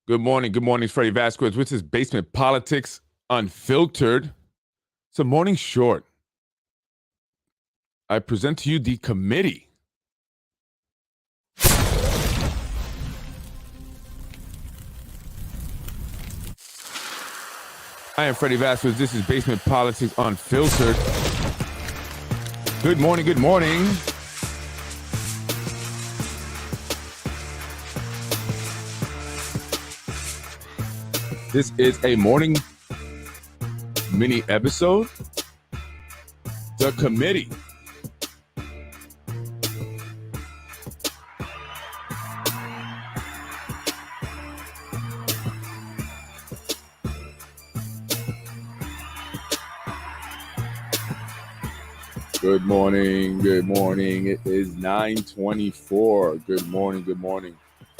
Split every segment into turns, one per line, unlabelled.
Good morning. Good morning, Freddy Vazquez. This is Basement Politics Unfiltered. It's a morning short. I present to you the committee. I am Freddy Vazquez. This is Basement Politics Unfiltered. Good morning. Good morning. This is a morning mini episode. The committee. Good morning. Good morning. It is 9:24. Good morning. Good morning.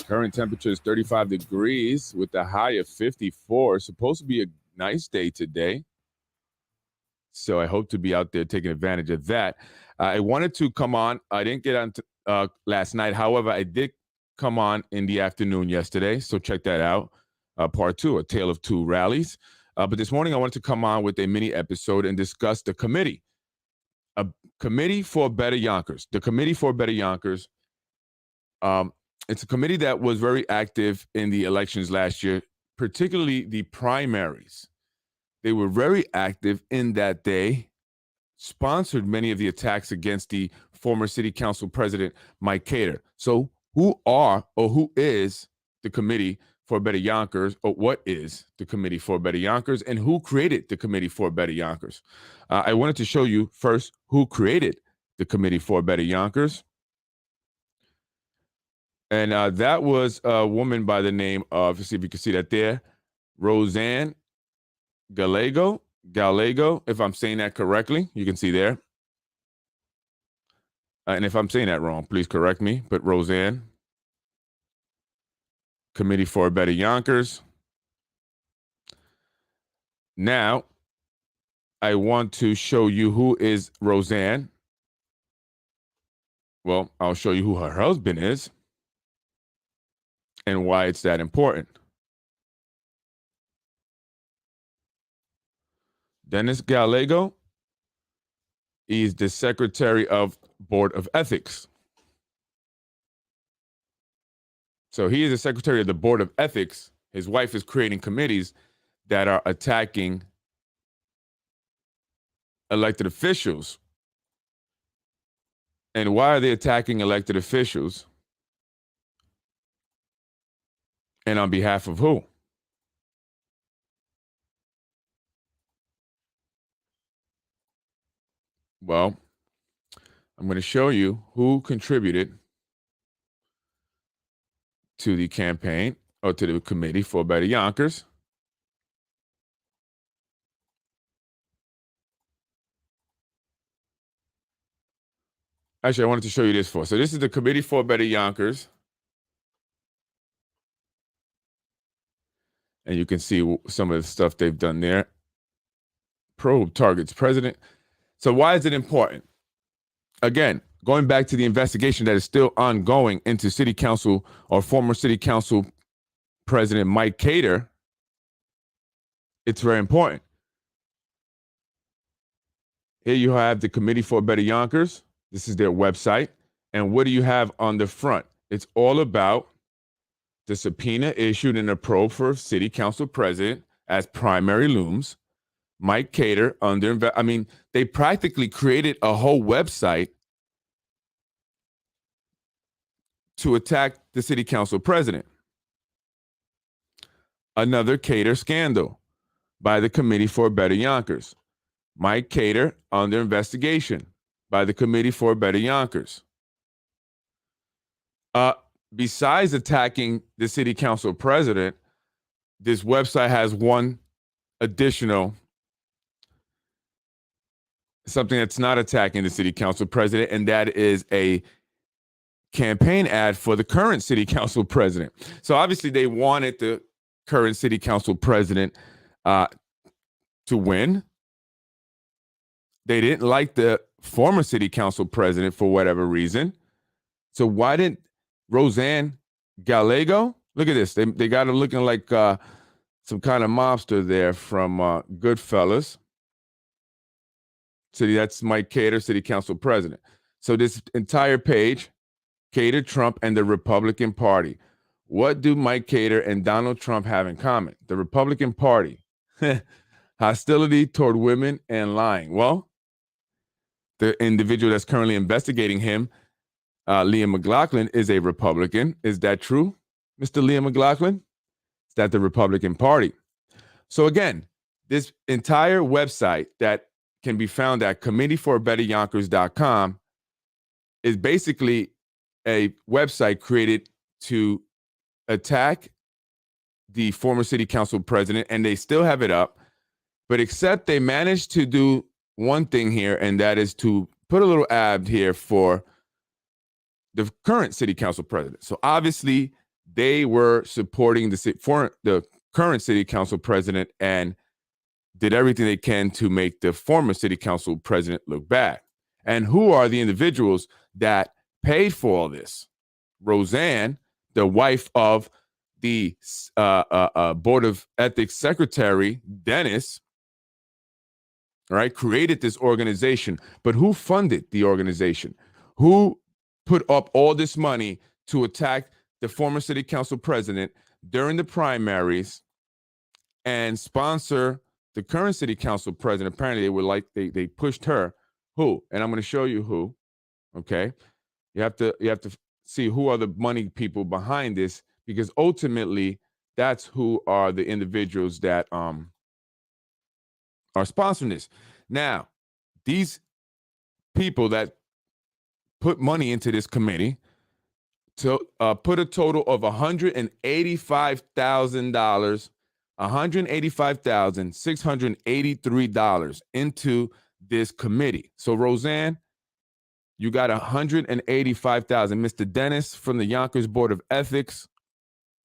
Current temperature is 35 degrees with a high of 54. Supposed to be a nice day today. So I hope to be out there taking advantage of that. I wanted to come on. I didn't get on last night. However, I did come on in the afternoon yesterday. So check that out. Part 2, a tale of two rallies. But this morning I wanted to come on with a mini episode and discuss the committee. A committee for better Yonkers. The committee for better Yonkers. It's a committee that was very active in the elections last year, particularly the primaries. They were very active in that they sponsored many of the attacks against the former city council president, Mike Cater. So who is the committee for better Yonkers, or what is the committee for better Yonkers, and who created the committee for better Yonkers? I wanted to show you first who created the committee for better Yonkers. And that was a woman by the name of, let's see if you can see that there, Roseanne Gallego, if I'm saying that correctly, you can see there. And if I'm saying that wrong, please correct me. But Roseanne, Committee for Better Yonkers. Now, I want to show you who is Roseanne. Well, I'll show you who her husband is and why it's that important. Dennis Gallego is the Secretary of Board of Ethics. So he is the Secretary of the Board of Ethics. His wife is creating committees that are attacking elected officials. And why are they attacking elected officials? And on behalf of who? Well, I'm going to show you who contributed to the campaign or to the committee for Better Yonkers. Actually, I wanted to show you this first. So this is the committee for Better Yonkers. And you can see some of the stuff they've done there. Probe targets president. So why is it important? Again, going back to the investigation that is still ongoing into city council or former city council president Mike Cater, it's very important. Here you have the Committee for Better Yonkers. This is their website. And what do you have on the front? It's all about the subpoena issued in a probe for city council president as primary looms. Mike Cater they practically created a whole website to attack the city council president. Another Cater scandal by the Committee for Better Yonkers. Mike Cater under investigation by the Committee for Better Yonkers. Besides attacking the city council president, this website has one additional something that's not attacking the city council president, and that is a campaign ad for the current city council president. So obviously they wanted the current city council president to win. They didn't like the former city council president for whatever reason. So why didn't Roseanne Gallego, Look at this. They got him looking like some kind of mobster there from Goodfellas. City, that's Mike Cater, City Council President. So this entire page, Cater, Trump, and the Republican Party. What do Mike Cater and Donald Trump have in common? The Republican Party. Hostility toward women and lying. Well, the individual that's currently investigating him, Liam McLaughlin, is a Republican. Is that true, Mr. Liam McLaughlin? Is that the Republican Party? So again, this entire website that can be found at committeeforbetteryonkers.com is basically a website created to attack the former city council president, and they still have it up. But except they managed to do one thing here, and that is to put a little ad here for the current city council president. So obviously they were supporting the current city council president and did everything they can to make the former city council president look bad. And who are the individuals that paid for all this? Roseanne, the wife of the Board of Ethics Secretary, Dennis, right, created this organization. But who funded the organization? Who put up all this money to attack the former city council president during the primaries and sponsor the current city council president? Apparently they were like, they pushed her. Who? And I'm going to show you who. Okay. You have to see who are the money people behind this, because ultimately that's who are the individuals that are sponsoring this. Now, these people that put money into this committee to put a total of $185,000, $185,683 into this committee. So Roseanne, you got $185,000. Mr. Dennis from the Yonkers Board of Ethics,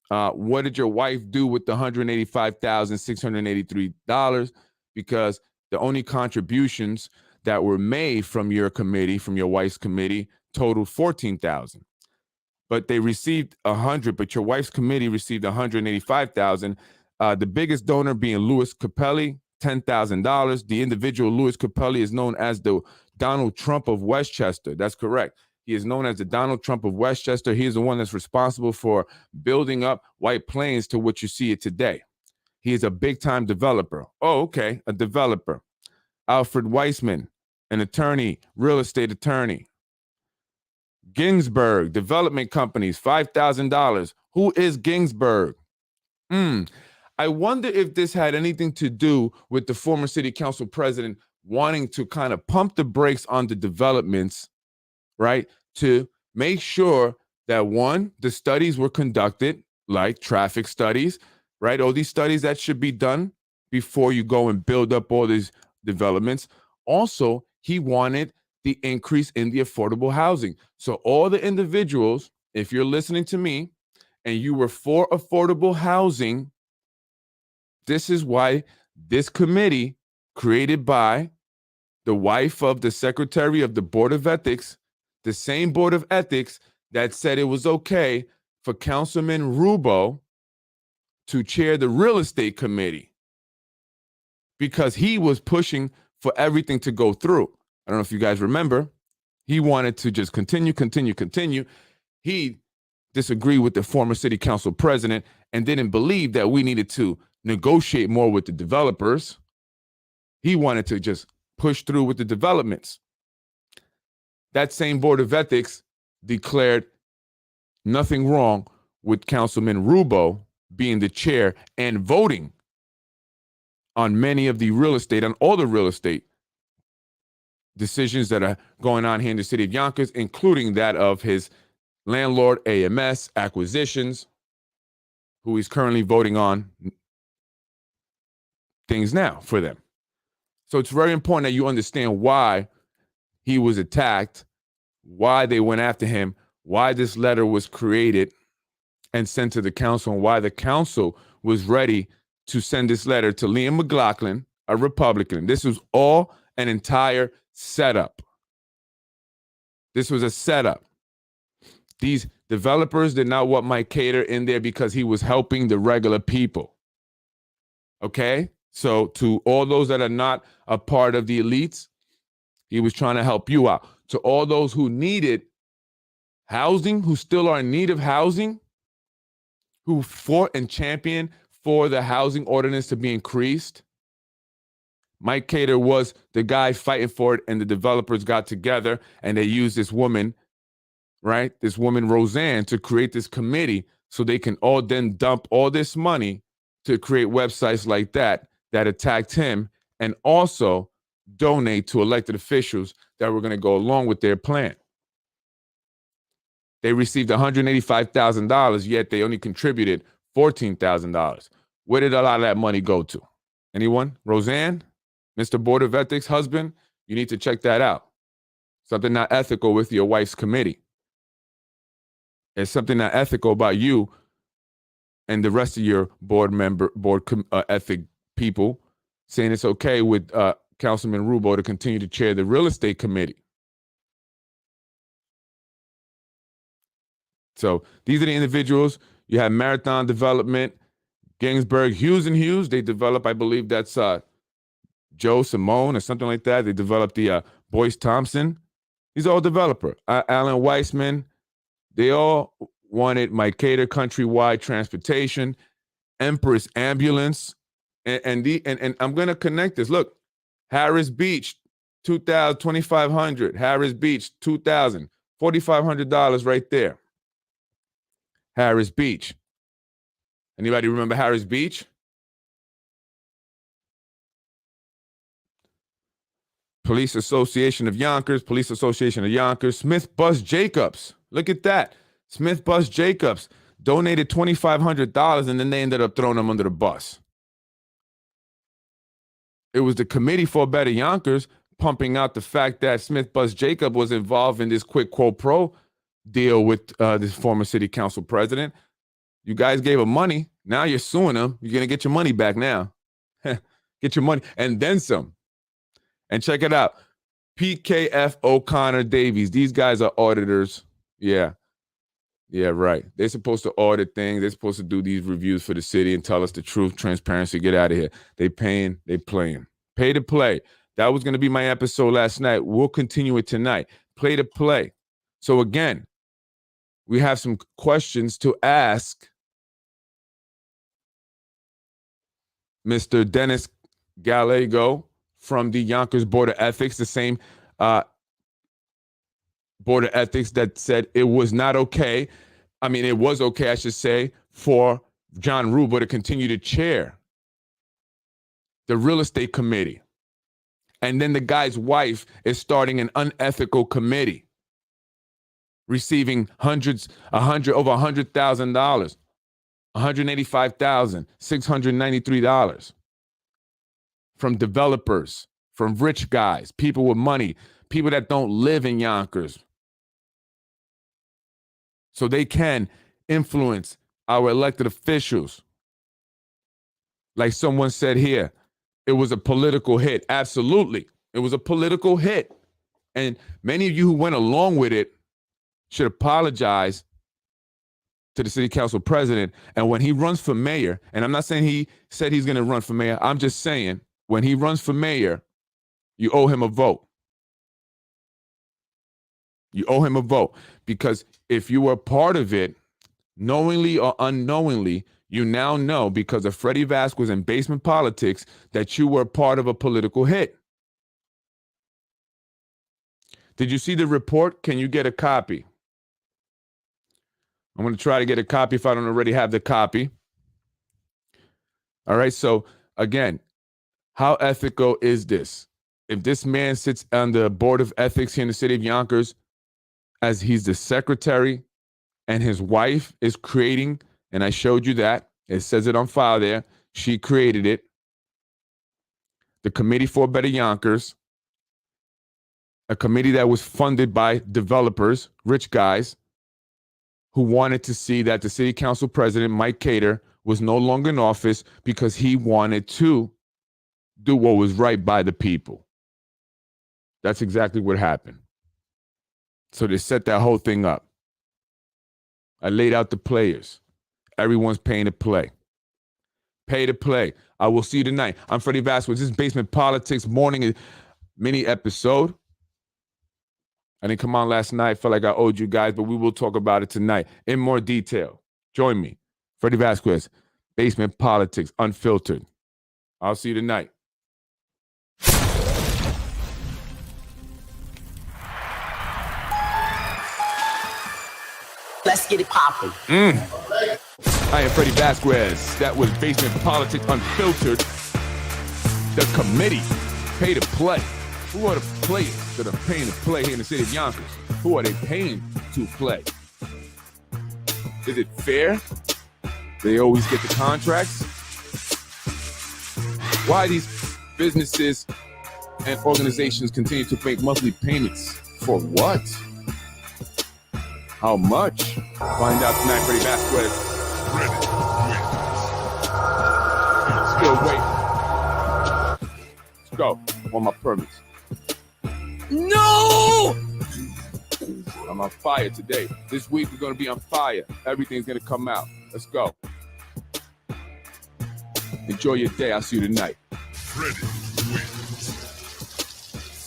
what did your wife do with the $185,683? Because the only contributions that were made from your committee, from your wife's committee, totaled $14,000. But they received $100,000, but your wife's committee received $185,000. The biggest donor being Louis Capelli, $10,000. The individual Louis Capelli is known as the Donald Trump of Westchester. That's correct. He is known as the Donald Trump of Westchester. He is the one that's responsible for building up White Plains to what you see it today. He is a big-time developer. Oh, okay, a developer. Alfred Weissman, an attorney, real estate attorney. Ginsburg, development companies, $5,000. Who is Ginsburg? I wonder if this had anything to do with the former city council president wanting to kind of pump the brakes on the developments, right? To make sure that, one, the studies were conducted, like traffic studies, right? All these studies that should be done before you go and build up all these developments. Also, he wanted the increase in the affordable housing. So all the individuals, if you're listening to me and you were for affordable housing, this is why this committee, created by the wife of the secretary of the Board of Ethics, the same Board of Ethics that said it was okay for Councilman Rubo to chair the real estate committee, because he was pushing for everything to go through. I don't know if you guys remember. He wanted to just continue. He disagreed with the former city council president and didn't believe that we needed to negotiate more with the developers. He wanted to just push through with the developments. That same Board of Ethics declared nothing wrong with Councilman Rubo being the chair and voting on many of the real estate, on all the real estate decisions that are going on here in the city of Yonkers, including that of his landlord, AMS Acquisitions, who he's currently voting on things now for them. So it's very important that you understand why he was attacked, why they went after him, why this letter was created and sent to the council, and why the council was ready to send this letter to Liam McLaughlin, a Republican. This was all an entire setup. This was a setup. These Developers did not want Mike Cater in there because he was helping the regular people. Okay? So to all those that are not a part of the elites, he was trying to help you out. To all those who needed housing, who still are in need of housing, who fought and championed for the housing ordinance to be increased, Mike Cater was the guy fighting for it, and the developers got together and they used this woman, right? This woman, Roseanne, to create this committee so they can all then dump all this money to create websites like that attacked him and also donate to elected officials that were going to go along with their plan. They received $185,000, yet they only contributed $14,000. Where did a lot of that money go to? Anyone? Roseanne? Mr. Board of Ethics husband? You need to check that out. Something not ethical with your wife's committee. There's something not ethical about you and the rest of your board ethic people saying it's okay with Councilman Rubo to continue to chair the real estate committee. So these are the individuals. You have Marathon Development, Ginsburg, Hughes and Hughes. They develop, I believe that's Joe Simone or something like that. They developed the Boyce Thompson. He's all developer. Alan Weissman. They all wanted Mike Cater Countrywide Transportation, Empress Ambulance, and I'm gonna connect this. Look, Harris Beach, $2,000, $2,500. Harris Beach, $2,000, $4,500 right there. Harris Beach. Anybody remember Harris Beach? Police Association of Yonkers, Police Association of Yonkers, Smith Bus Jacobs. Look at that. Smith Bus Jacobs donated $2,500 and then they ended up throwing them under the bus. It was the Committee for Better Yonkers pumping out the fact that Smith Bus Jacob was involved in this quid pro quo deal with this former city council president. You guys gave him money. Now you're suing him. You're going to get your money back now. Get your money and then some. And check it out. PKF O'Connor Davies. These guys are auditors. Yeah, right. They're supposed to audit things. They're supposed to do these reviews for the city and tell us the truth, transparency. Get out of here. They paying, they playing. Pay to play. That was going to be my episode last night. We'll continue it tonight. Play to play. So again, we have some questions to ask Mr. Dennis Gallego from the Yonkers Board of Ethics, the same Board of Ethics that said it was not okay. I mean, it was okay, I should say, for John Rubo to continue to chair the real estate committee. And then the guy's wife is starting an unethical committee, receiving over $100,000, $185,693 from developers, from rich guys, people with money, people that don't live in Yonkers. So they can influence our elected officials. Like someone said here, it was a political hit. Absolutely. It was a political hit. And many of you who went along with it should apologize to the city council president. And when he runs for mayor, and I'm not saying he said he's going to run for mayor, I'm just saying when he runs for mayor, you owe him a vote. You owe him a vote because if you were part of it, knowingly or unknowingly, you now know because of Freddy Vazquez and basement politics that you were part of a political hit. Did you see the report? Can you get a copy? I'm going to try to get a copy if I don't already have the copy. All right. So again, how ethical is this? If this man sits on the Board of Ethics here in the city of Yonkers, as he's the secretary, and his wife is creating, and I showed you that, it says it on file there, she created it, the Committee for Better Yonkers, a committee that was funded by developers, rich guys, who wanted to see that the city council president, Mike Cater, was no longer in office because he wanted to do what was right by the people. That's exactly what happened. So they set that whole thing up. I laid out the players. Everyone's paying to play. Pay to play. I will see you tonight. I'm Freddy Vazquez. This is Basement Politics morning mini episode. I didn't come on last night. Felt like I owed you guys, but we will talk about it tonight in more detail. Join me. Freddy Vazquez, Basement Politics, Unfiltered. I'll see you tonight.
Let's get it popping.
I am Freddy Vazquez. That was Basement Politics Unfiltered. The committee, pay to play. Who are the players that are paying to play here in the city of Yonkers? Who are they paying to play? Is it fair? They always get the contracts? Why these businesses and organizations continue to make monthly payments? For what? How much? Find out tonight, Freddy Vazquez. Still wait. Let's go. On my permits.
No!
I'm on fire today. This week we're gonna be on fire. Everything's gonna come out. Let's go. Enjoy your day. I'll see you tonight.
Freddy wins.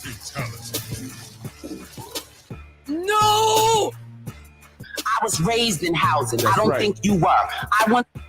Fatality.
No! I was raised in housing.
That's
I don't
right.
think you were. I want